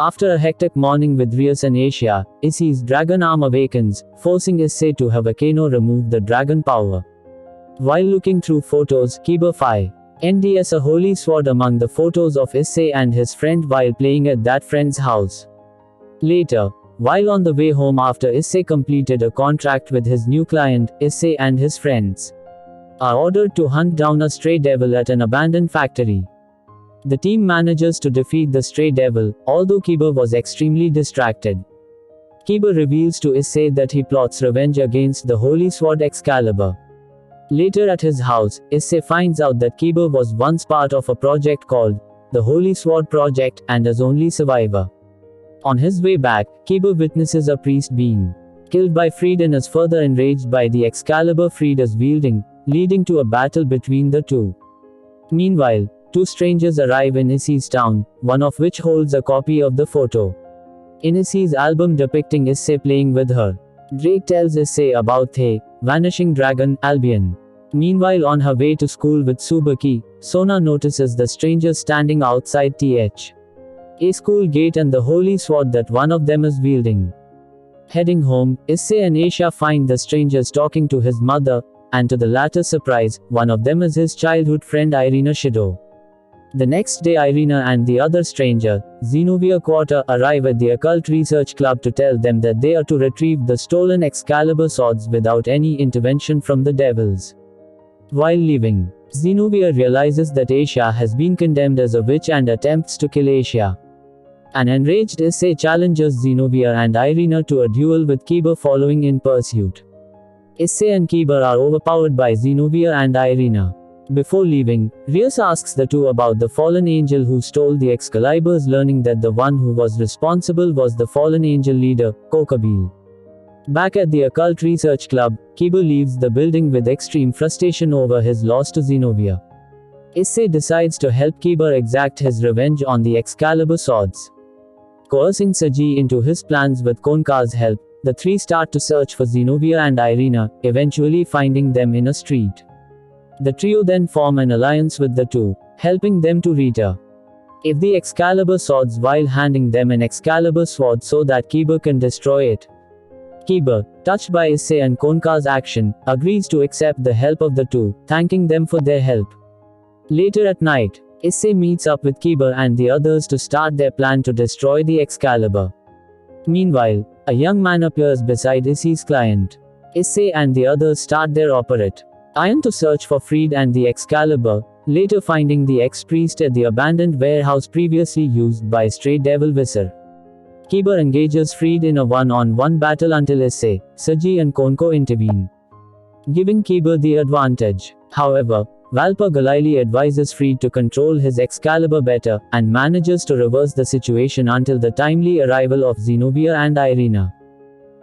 After a hectic morning with Rios and Asia, Issei's dragon arm awakens, forcing Issei to have Akeno remove the dragon power. While looking through photos, Kiba NDS a holy sword among the photos of Issei and his friend while playing at that friend's house. Later, while on the way home after Issei completed a contract with his new client, Issei and his friends are ordered to hunt down a stray devil at an abandoned factory. The team manages to defeat the stray devil, although Kiba was extremely distracted. Kiba reveals to Issei that he plots revenge against the holy sword Excalibur. Later at his house, Issei finds out that Kiba was once part of a project called the Holy Sword Project and is only survivor. On his way back, Kiba witnesses a priest being killed by Freed and is further enraged by the Excalibur Freed is wielding, leading to a battle between the two. Meanwhile, two strangers arrive in Issei's town, one of which holds a copy of the photo in Issei's album depicting Issei playing with her. Drake tells Issei about the vanishing dragon, Albion. Meanwhile, on her way to school with Tsubaki, Sona notices the strangers standing outside a school gate and the holy sword that one of them is wielding. Heading home, Issei and Asia find the strangers talking to his mother, and to the latter's surprise, one of them is his childhood friend Irina Shido. The next day, Irina and the other stranger, Zenobia Quarter, arrive at the Occult Research Club to tell them that they are to retrieve the stolen Excalibur swords without any intervention from the devils. While leaving, Zenobia realizes that Asia has been condemned as a witch and attempts to kill Asia. An enraged Issei challenges Zenobia and Irina to a duel with Kiba following in pursuit. Issei and Kiba are overpowered by Zenobia and Irina. Before leaving, Rios asks the two about the fallen angel who stole the Excaliburs, learning that the one who was responsible was the fallen angel leader, Kokabeel. Back at the Occult Research Club, Kiba leaves the building with extreme frustration over his loss to Zenobia. Issei decides to help Kiba exact his revenge on the Excalibur swords. Coercing Saji into his plans with Konka's help, the three start to search for Zenobia and Irina, eventually finding them in a street. The trio then form an alliance with the two, helping them to retrieve the Excalibur swords while handing them an Excalibur sword so that Kiba can destroy it. Kiba, touched by Issei and Konka's action, agrees to accept the help of the two, thanking them for their help. Later at night, Issei meets up with Kiba and the others to start their plan to destroy the Excalibur. Meanwhile, a young man appears beside Issei's client. Issei and the others start their operate Iron to search for Freed and the Excalibur, later finding the ex-priest at the abandoned warehouse previously used by Stray Devil Visser. Kiba engages Freed in a one-on-one battle until Issei, Saji and Konko intervene, giving Kiba the advantage. However, Valpa Galili advises Freed to control his Excalibur better, and manages to reverse the situation until the timely arrival of Zenobia and Irina.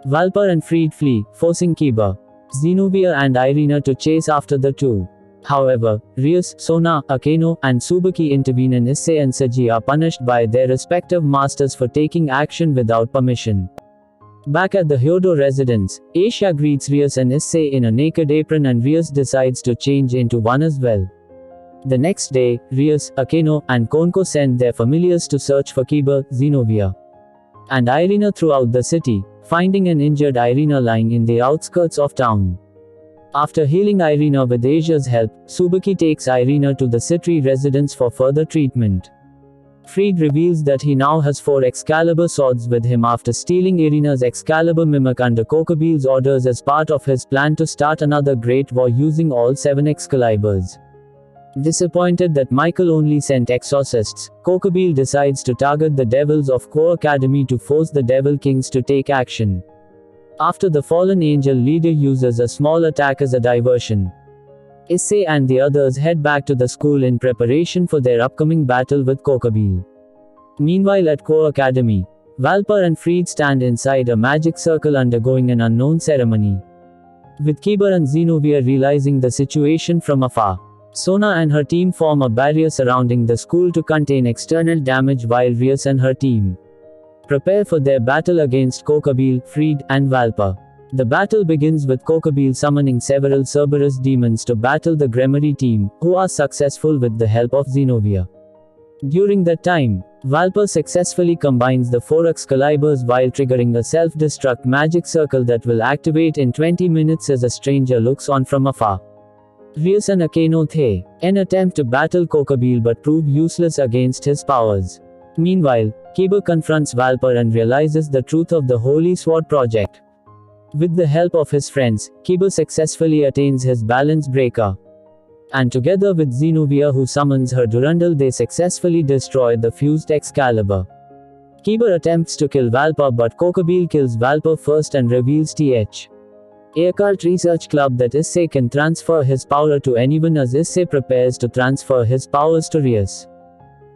Valpa and Freed flee, forcing Kiba, Zenobia and Irina to chase after the two. However, Rios, Sona, Akeno, and Tsubaki intervene and Issei and Saji are punished by their respective masters for taking action without permission. Back at the Hyodo residence, Asia greets Rios and Issei in a naked apron and Rios decides to change into one as well. The next day, Rios, Akeno, and Konko send their familiars to search for Kiba, Zenobia, and Irina throughout the city, finding an injured Irina lying in the outskirts of town. After healing Irina with Asia's help, Tsubaki takes Irina to the city residence for further treatment. Freed reveals that he now has 4 Excalibur swords with him after stealing Irina's Excalibur mimic under Kokabeel's orders as part of his plan to start another great war using all 7 Excaliburs. Disappointed that Michael only sent exorcists, Kokabeel decides to target the devils of Ko Academy to force the Devil Kings to take action. After the fallen angel leader uses a small attack as a diversion, Issei and the others head back to the school in preparation for their upcoming battle with Kokabeel. Meanwhile at Ko Academy, Valpa and Freed stand inside a magic circle undergoing an unknown ceremony. With Kiba and Zenobia realizing the situation from afar, Sona and her team form a barrier surrounding the school to contain external damage while Rios and her team prepare for their battle against Kokabeel, Freed, and Valpa. The battle begins with Kokabeel summoning several Cerberus demons to battle the Gremory team, who are successful with the help of Zenobia. During that time, Valper successfully combines the 4x calibers while triggering a self-destruct magic circle that will activate in 20 minutes as a stranger looks on from afar. Rios and Akeno The, an attempt to battle Kokabeel but prove useless against his powers. Meanwhile, Kiba confronts Valper and realizes the truth of the Holy Sword project. With the help of his friends, Kiba successfully attains his balance breaker. And together with Zenobia who summons her Durandal, they successfully destroy the fused Excalibur. Kiba attempts to kill Valper but Kokabeel kills Valper first and reveals a occult research club that Issei can transfer his power to anyone as Issei prepares to transfer his powers to Rios.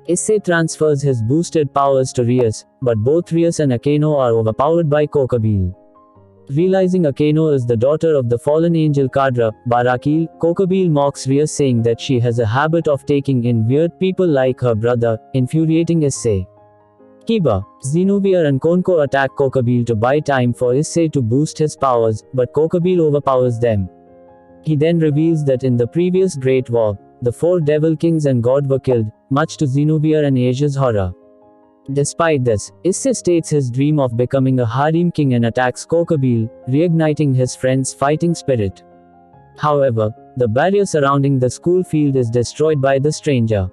Issei transfers his boosted powers to Rios, but both Rios and Akeno are overpowered by Kokabeel. Realizing Akeno is the daughter of the fallen angel Kadra, Barakil, Kokabeel mocks Rios saying that she has a habit of taking in weird people like her brother, infuriating Issei. Kiba, Zenobia and Konko attack Kokabeel to buy time for Issei to boost his powers, but Kokabeel overpowers them. He then reveals that in the previous Great War, the 4 Devil Kings and God were killed, much to Zenobia and Asia's horror. Despite this, Issei states his dream of becoming a harem king and attacks Kokabeel, reigniting his friend's fighting spirit. However, the barrier surrounding the school field is destroyed by the stranger.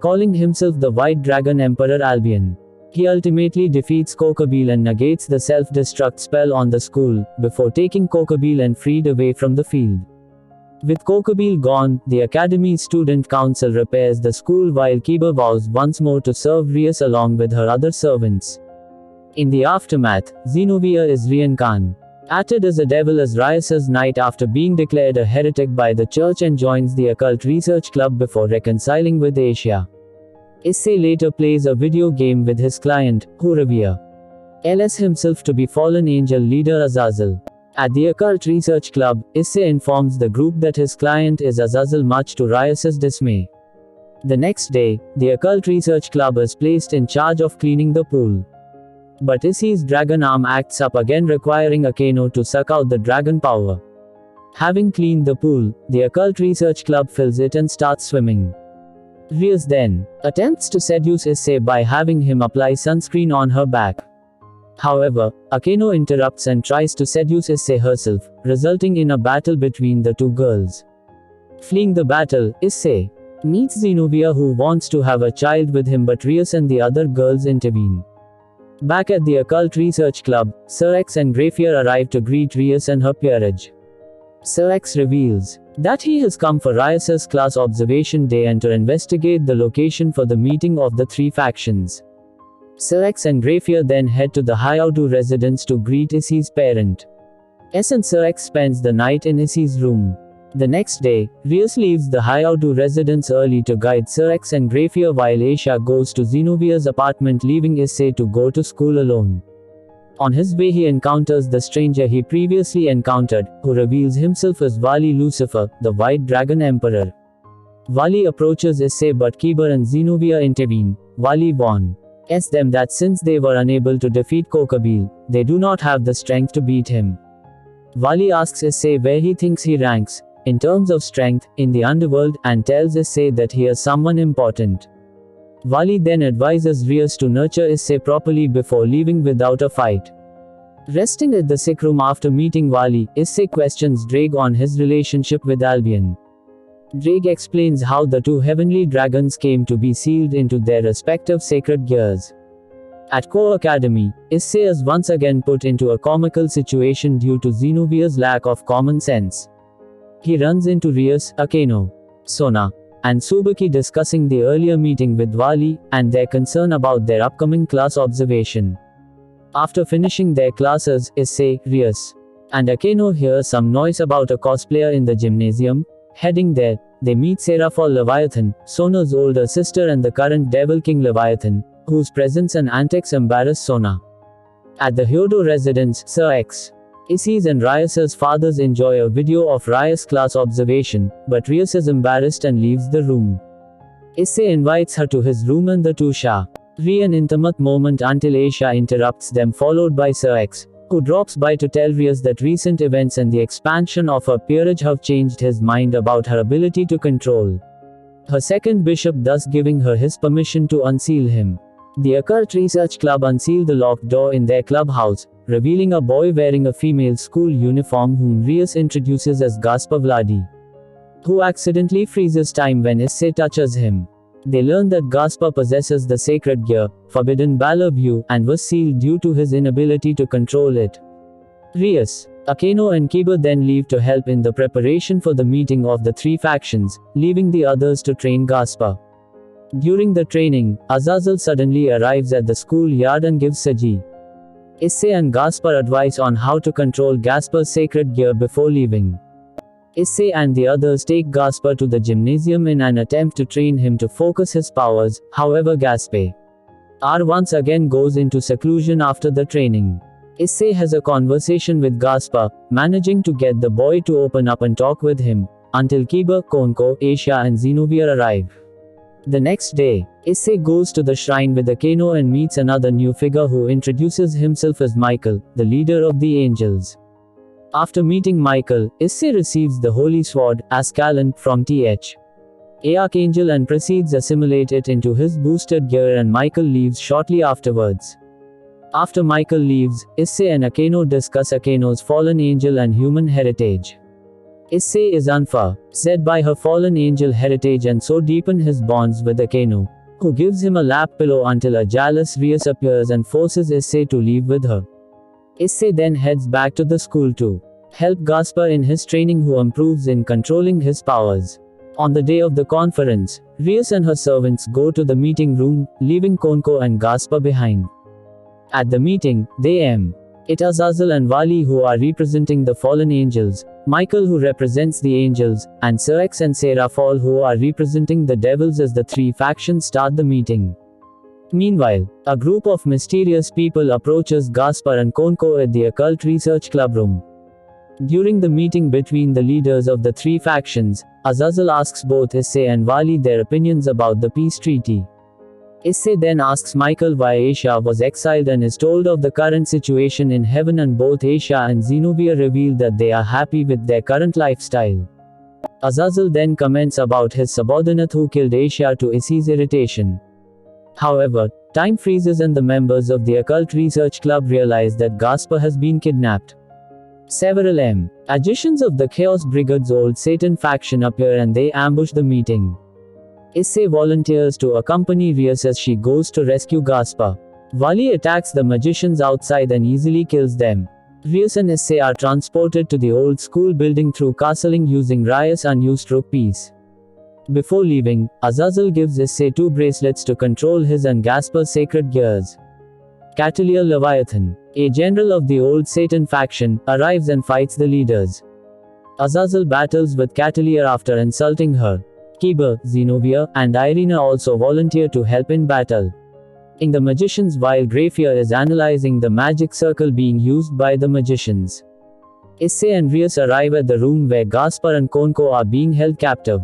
Calling himself the White Dragon Emperor Albion, he ultimately defeats Kokabeel and negates the self-destruct spell on the school, before taking Kokabeel and freed away from the field. With Kokabeel gone, the Academy's student council repairs the school while Kiba vows once more to serve Rios along with her other servants. In the aftermath, Zenobia is reincarnated as a devil as Rios's knight after being declared a heretic by the church and joins the occult research club before reconciling with Asia. Issei later plays a video game with his client, who reveals himself to be fallen angel leader Azazel. At the occult research club, Issei informs the group that his client is Azazel, much to Rios's dismay. The next day, the occult research club is placed in charge of cleaning the pool. But Issei's dragon arm acts up again, requiring Akeno to suck out the dragon power. Having cleaned the pool, the occult research club fills it and starts swimming. Rios then attempts to seduce Issei by having him apply sunscreen on her back. However, Akeno interrupts and tries to seduce Issei herself, resulting in a battle between the two girls. Fleeing the battle, Issei meets Zenobia who wants to have a child with him, but Rios and the other girls intervene. Back at the occult research club, Sir X and Graffier arrive to greet Rios and her peerage. Sir X reveals that he has come for Rios's class observation day and to investigate the location for the meeting of the 3 factions. Sir X and Graffier then head to the Hayaudu residence to greet Issei's parent. S and Sir X spends the night in Issei's room. The next day, Rios leaves the Hayaudu residence early to guide Sir X and Graffier while Asia goes to Zenobia's apartment, leaving Issei to go to school alone. On his way he encounters the stranger he previously encountered, who reveals himself as Wali Lucifer, the White Dragon Emperor. Wali approaches Issei but Kiba and Zenobia intervene. Wali warns them that since they were unable to defeat Kokabeel, they do not have the strength to beat him. Wali asks Issei where he thinks he ranks, in terms of strength, in the underworld, and tells Issei that he is someone important. Wali then advises Rios to nurture Issei properly before leaving without a fight. Resting at the sick room after meeting Wali, Issei questions Drake on his relationship with Albion. Drake explains how the 2 heavenly dragons came to be sealed into their respective sacred gears. At Ko Academy, Issei is once again put into a comical situation due to Zenobia's lack of common sense. He runs into Rios, Akeno, Sona, and Tsubaki discussing the earlier meeting with Wali, and their concern about their upcoming class observation. After finishing their classes, Issei, Rios, and Akeno hear some noise about a cosplayer in the gymnasium. Heading there, they meet Seraphol Leviathan, Sona's older sister and the current Devil King Leviathan, whose presence and antics embarrass Sona. At the Hyodo residence, Sir X, Issei's and Rios's fathers enjoy a video of Rios' class observation, but Rios is embarrassed and leaves the room. Issei invites her to his room and the two share an intimate moment until Asia interrupts them, followed by Sir X, who drops by to tell Rios that recent events and the expansion of her peerage have changed his mind about her ability to control her second bishop, thus giving her his permission to unseal him. The Occult Research Club unsealed the locked door in their clubhouse, revealing a boy wearing a female school uniform whom Rius introduces as Gaspar Vladi, who accidentally freezes time when Issei touches him. They learn that Gaspar possesses the sacred gear, Forbidden Balor, and was sealed due to his inability to control it. Rius, Akeno and Kiba then leave to help in the preparation for the meeting of the three factions, leaving the others to train Gaspar. During the training, Azazel suddenly arrives at the school yard and gives Saji, Issei and Gaspar advice on how to control Gaspar's sacred gear before leaving. Issei and the others take Gaspar to the gymnasium in an attempt to train him to focus his powers. However, Gaspar once again goes into seclusion after the training. Issei has a conversation with Gaspar, managing to get the boy to open up and talk with him, until Kiba, Konko, Asia and Xenovier arrive. The next day, Issei goes to the shrine with Akeno and meets another new figure who introduces himself as Michael, the leader of the angels. After meeting Michael, Issei receives the holy sword, Ascalon, from Th. Archangel and proceeds to assimilate it into his boosted gear, and Michael leaves shortly afterwards. After Michael leaves, Issei and Akeno discuss Akeno's fallen angel and human heritage. Issei is unfazed by her fallen angel heritage and so deepen his bonds with Akeno, who gives him a lap pillow until a jealous Rius appears and forces Issei to leave with her. Issei then heads back to the school to help Gaspar in his training, who improves in controlling his powers. On the day of the conference, Rius and her servants go to the meeting room, leaving Konko and Gaspar behind. At the meeting, they it Azazel and Vali who are representing the fallen angels, Michael who represents the angels, and Serex and Seraphol who are representing the devils as the three factions start the meeting. Meanwhile, a group of mysterious people approaches Gaspar and Konko at the Occult Research Club room. During the meeting between the leaders of the three factions, Azazel asks both Issei and Vali their opinions about the peace treaty. Issei then asks Michael why Asia was exiled and is told of the current situation in heaven, and both Asia and Xenovier reveal that they are happy with their current lifestyle. Azazel then comments about his subordinate who killed Asia to Issei's irritation. However, time freezes and the members of the Occult Research Club realize that Gaspar has been kidnapped. Several magicians of the Chaos Brigade's old Satan faction appear and they ambush the meeting. Issei volunteers to accompany Rius as she goes to rescue Gaspar. Vali attacks the magicians outside and easily kills them. Rius and Issei are transported to the old school building through castling using Rius' unused rupees. Before leaving, Azazel gives Issei 2 bracelets to control his and Gaspar's sacred gears. Catalier Leviathan, a general of the old Satan faction, arrives and fights the leaders. Azazel battles with Catalier after insulting her. Kiba, Xenovier, and Irina also volunteer to help in battle. In the magicians, while Grafia is analyzing the magic circle being used by the magicians, Issei and Rius arrive at the room where Gaspar and Konko are being held captive.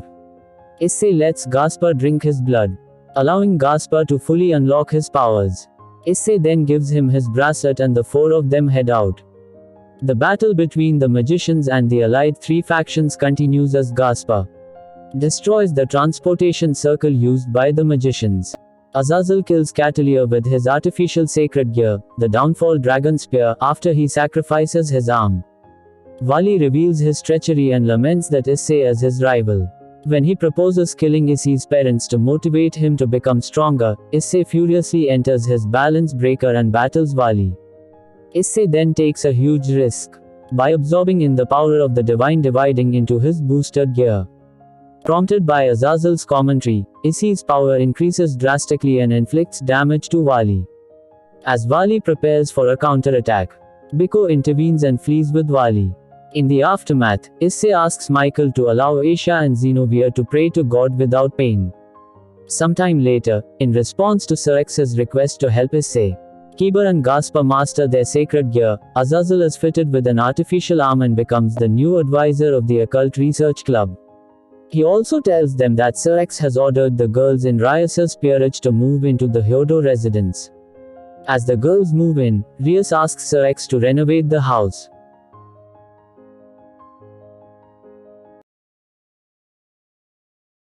Issei lets Gaspar drink his blood, allowing Gaspar to fully unlock his powers. Issei then gives him his bracelet and the 4 of them head out. The battle between the magicians and the allied 3 factions continues as Gaspar destroys the transportation circle used by the magicians. Azazel kills Catalier with his artificial sacred gear, the Downfall Dragon Spear, after he sacrifices his arm. Vali reveals his treachery and laments that Issei is his rival. When he proposes killing Issei's parents to motivate him to become stronger, Issei furiously enters his balance breaker and battles Vali. Issei then takes a huge risk by absorbing in the power of the divine dividing into his boosted gear. Prompted by Azazel's commentary, Issei's power increases drastically and inflicts damage to Vali. As Vali prepares for a counterattack, Biko intervenes and flees with Vali. In the aftermath, Issei asks Michael to allow Asia and Xenovier to pray to God without pain. Sometime later, in response to Serex's request to help Issei, Kiba and Gaspar master their sacred gear, Azazel is fitted with an artificial arm and becomes the new advisor of the Occult Research Club. He also tells them that Serex has ordered the girls in Rius's peerage to move into the Hyodo residence. As the girls move in, Rius asks Serex to renovate the house.